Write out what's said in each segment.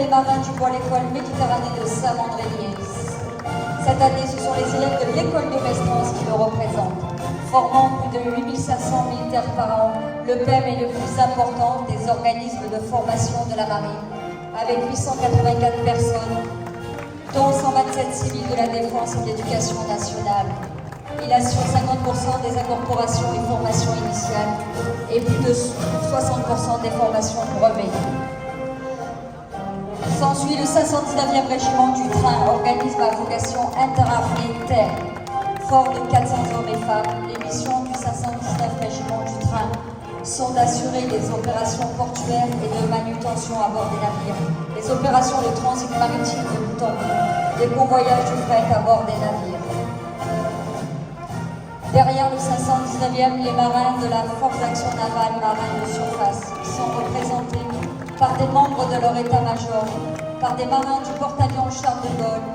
les marins du bois l'école Méditerranée de Saint-Mandrélier. Cette année, ce sont les élèves de l'école de Mestrance qui le représentent. Formant plus de 8500 militaires par an, le PEM est le plus important des organismes de formation de la marine, avec 884 personnes, dont 127 civils de la défense et de l'éducation nationale. Il assure 50% des incorporations et formations initiales et plus de 60% des formations brevets. S'ensuit le 519e régiment du train, organisme à vocation interarmée terre. Fort de 400 hommes et femmes, les missions du 519 régiment du train sont d'assurer les opérations portuaires et de manutention à bord des navires, les opérations de transit maritime de bout en bout, les convoyages du fret à bord des navires. Derrière le 519e, les marins de la Force d'action navale marine de surface sont représentés par des membres de leur état-major, par des marins du porte-avions Charles de Gaulle,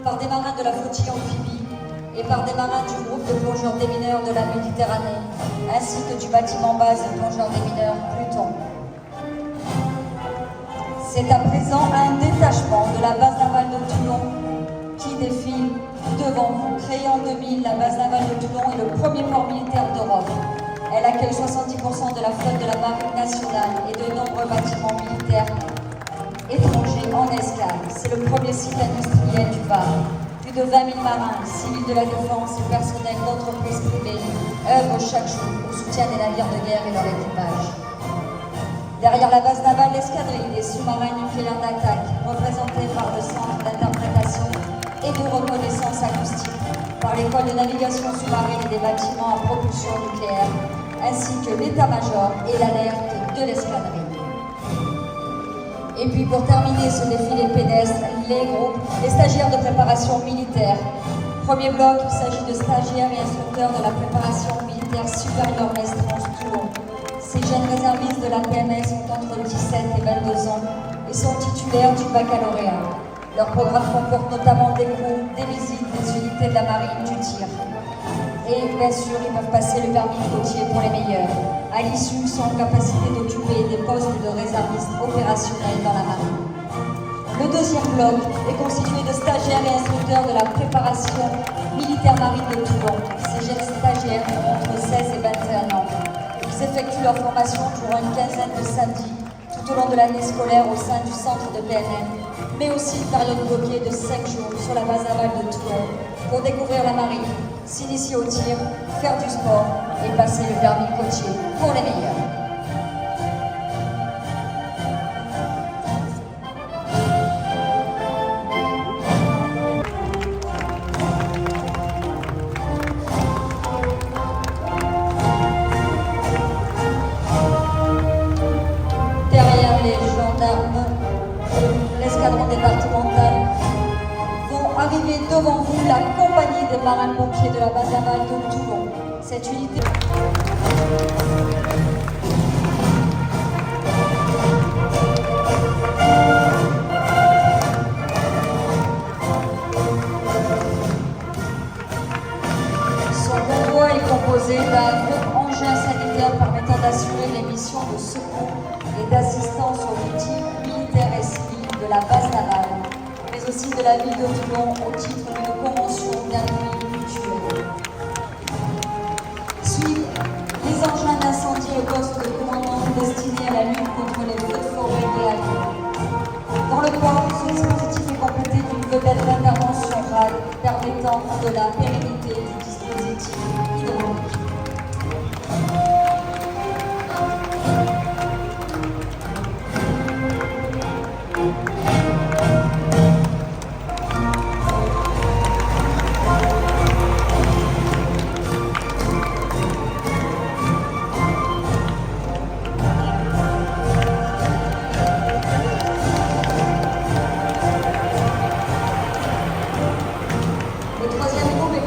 par des marins de la flottille amphibie et par des marins du groupe de plongeurs démineurs de la Méditerranée, ainsi que du bâtiment base de plongeurs démineurs Pluton. C'est à présent un détachement de la base navale de Toulon qui défile devant vous. Créée en 2000, la base navale de Toulon est le premier port militaire d'Europe. Elle accueille 70% de la flotte de la Marine nationale et de nombreux bâtiments militaires étrangers en escale. C'est le premier site industriel du Var. Plus de 20 000 marins, civils de la défense et personnels d'entreprises privées œuvrent chaque jour au soutien des navires de guerre et leur équipage. Derrière la base navale, l'escadrille des sous-marins nucléaires d'attaque, représentée par le centre d'interprétation et de reconnaissance acoustique, par l'école de navigation sous-marine et des bâtiments à propulsion nucléaire, ainsi que l'état-major et l'alerte de l'escadrille. Et puis pour terminer ce défilé pédestre, les stagiaires de préparation militaire. Premier bloc, il s'agit de stagiaires et instructeurs de la préparation militaire supérieure Mestrance Toulon. Ces jeunes réservistes de la PMS ont entre 17 et 22 ans et sont titulaires du baccalauréat. Leur programme comporte notamment des cours, des visites, des unités de la marine, du tir. Et bien sûr, ils peuvent passer le permis côtier pour les meilleurs. À l'issue, ils sont en capacité d'occuper des postes de réservistes opérationnels dans la marine. Le deuxième bloc est constitué de stagiaires et instructeurs de la préparation militaire marine de Toulon. Ces jeunes stagiaires ont entre 16 et 21 ans. Ils effectuent leur formation durant une quinzaine de samedis tout au long de l'année scolaire au sein du centre de PNN, mais aussi une période bloquée de 5 jours sur la base navale de Toulon pour découvrir la marine, s'initier au tir, faire du sport et passer le permis côtier pour les meilleurs. Derrière les gendarmes, l'escadron départemental vont arriver devant vous la compagnie des marins-pompiers de la base navale de Toulon. Cette unité... Son convoi est composé d'un groupe engin sanitaire permettant d'assurer les missions de secours et d'assistance aux victimes militaires et civiles de la base navale, mais aussi de la ville de Toulon au titre d'une convention d'appui mutuel. Suivent les engins d'incendie et postes de commandement destinés à la lutte contre les feux de forêt et avions. Dans le port, ce dispositif est complété d'une vedette d'intervention RAD permettant de la pérennité du dispositif hydraulique.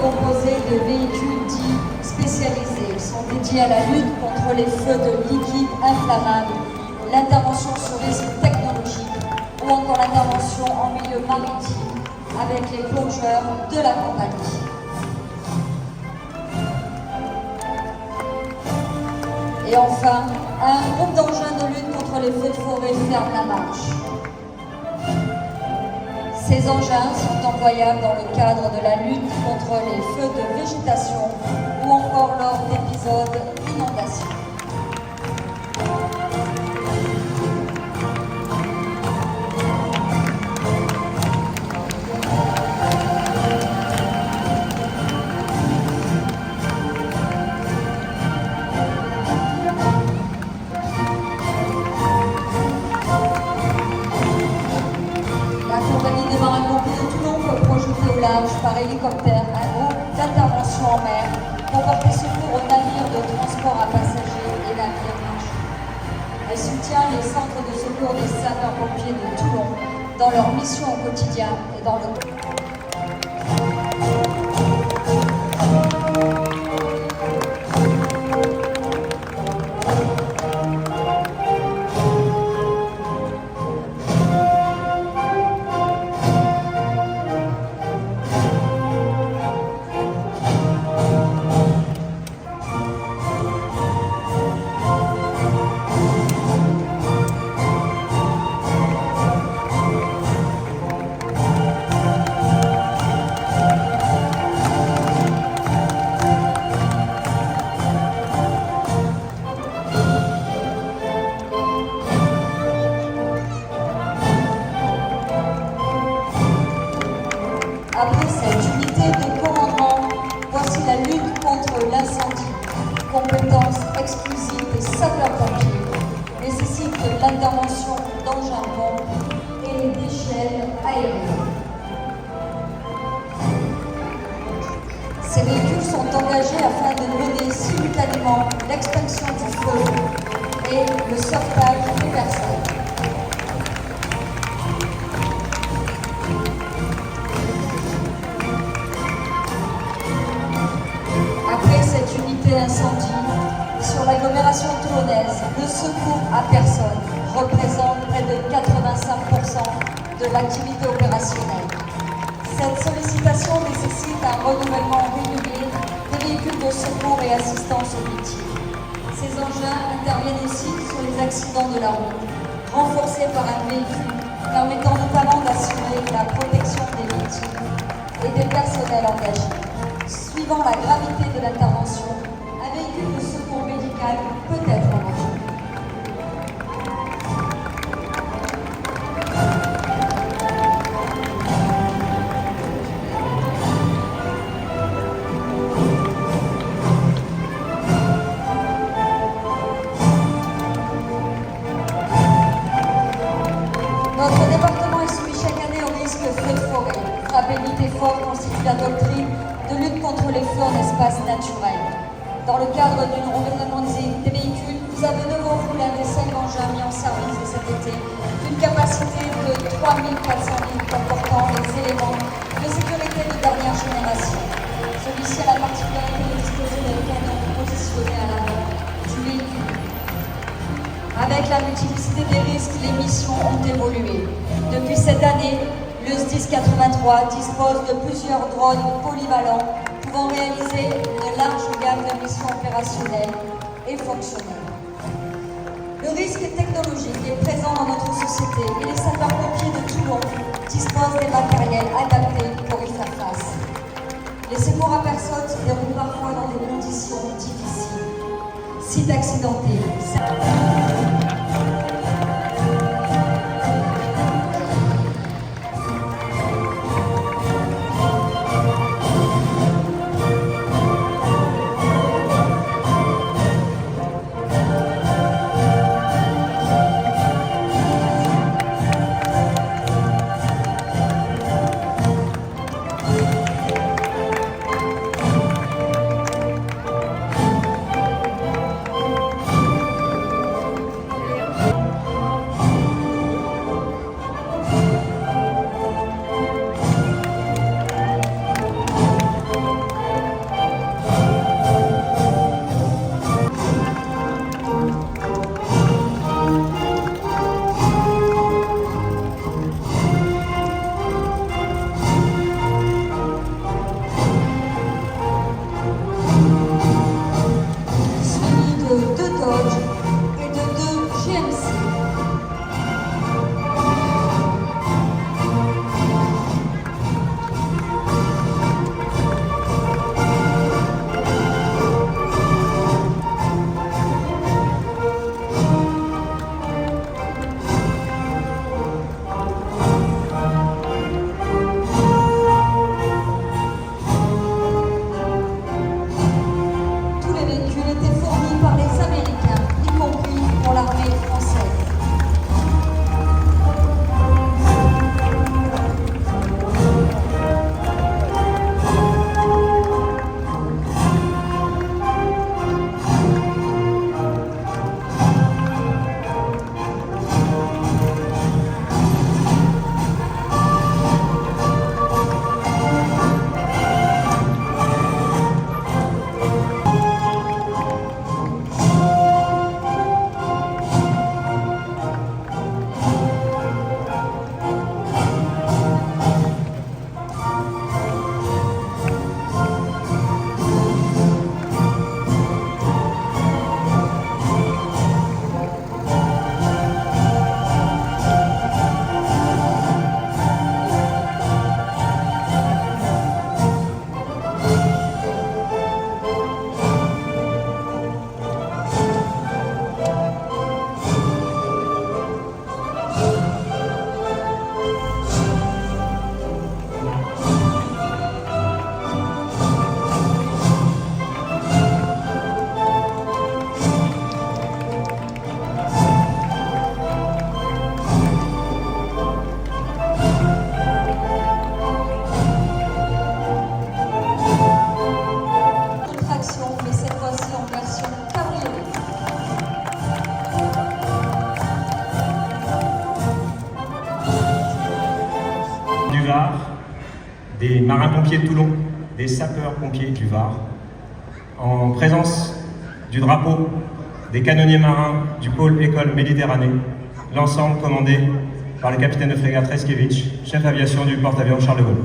Composé de véhicules dits spécialisés. Ils sont dédiés à la lutte contre les feux de liquide inflammable, l'intervention sur risque technologique ou encore l'intervention en milieu maritime avec les plongeurs de la compagnie. Et enfin, un groupe d'engins de lutte contre les feux de forêt ferme la marche. Ces engins sont employables dans le cadre de la lutte contre les feux de végétation ou encore lors d'épisodes d'inondation. Par hélicoptère, un groupe d'intervention en mer pour porter secours aux navires de transport à passagers et navires marchands. Elle soutient les centres de secours des sapeurs-pompiers de Toulon dans leur mission au quotidien et dans le... Après cette unité de commandement, voici la lutte contre l'incendie. Compétence exclusive des sapeurs-pompiers nécessite l'intervention d'engins-pompes et d'échelles aériennes. Ces véhicules sont engagés afin de mener simultanément l'extinction du feu et le sauvetage des personnes. Incendie sur l'agglomération toulonnaise, le secours à personne représente près de 85% de l'activité opérationnelle. Cette sollicitation nécessite un renouvellement régulier des véhicules de secours et assistance aux victimes. Ces engins interviennent aussi sur les accidents de la route, renforcés par un véhicule permettant notamment d'assurer la protection des victimes et des personnels engagés. Suivant la gravité de l'intervention, un véhicule de secours médical peut être engagé. Notre département est soumis chaque année au risque feu de forêt. Frapper vite et fort constitue la doctrine de lutte contre les feux en espace naturel. Dans le cadre d'une renouvellement des véhicules, vous avez devant vous l'un des 5 engins mis en service cet été, d'une capacité de 3400 litres comportant les éléments de sécurité de dernière génération. Celui-ci a la particularité de disposer d'un canon positionné à l'avant du véhicule. Avec la multiplicité des risques, les missions ont évolué. Depuis cette année, le SDIS 83 dispose de plusieurs drones polyvalents pouvant réaliser une large gamme de missions opérationnelles et fonctionnelles. Le risque technologique est présent dans notre société et les sapeurs-pompiers de Toulon disposent des matériels adaptés pour y faire face. Les secours à personne se déroulent parfois dans des conditions difficiles. Sites accidentés. marins-pompiers de Toulon, des sapeurs-pompiers du Var, en présence du drapeau des canonniers marins du pôle École Méditerranée, l'ensemble commandé par le capitaine de frégate Reskiewicz, chef aviation du porte-avions Charles de Gaulle.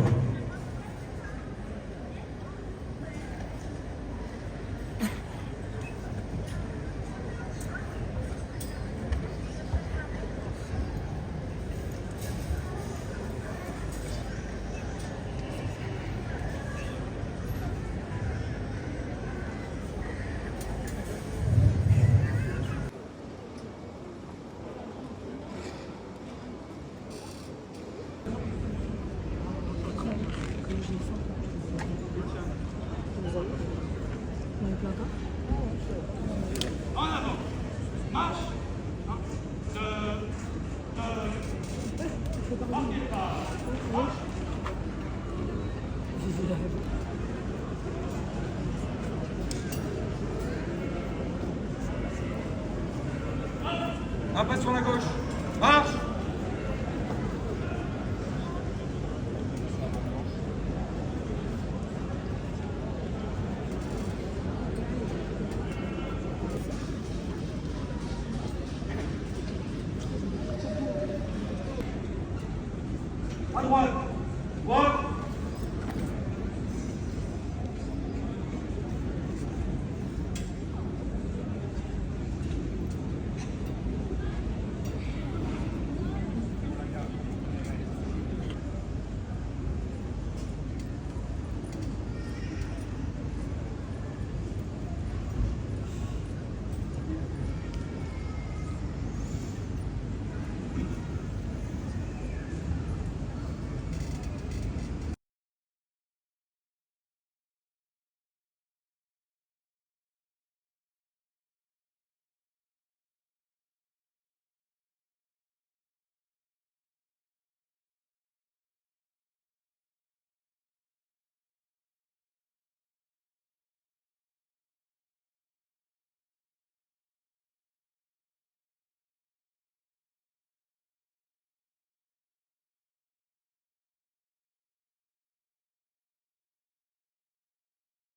Un pas sur la gauche.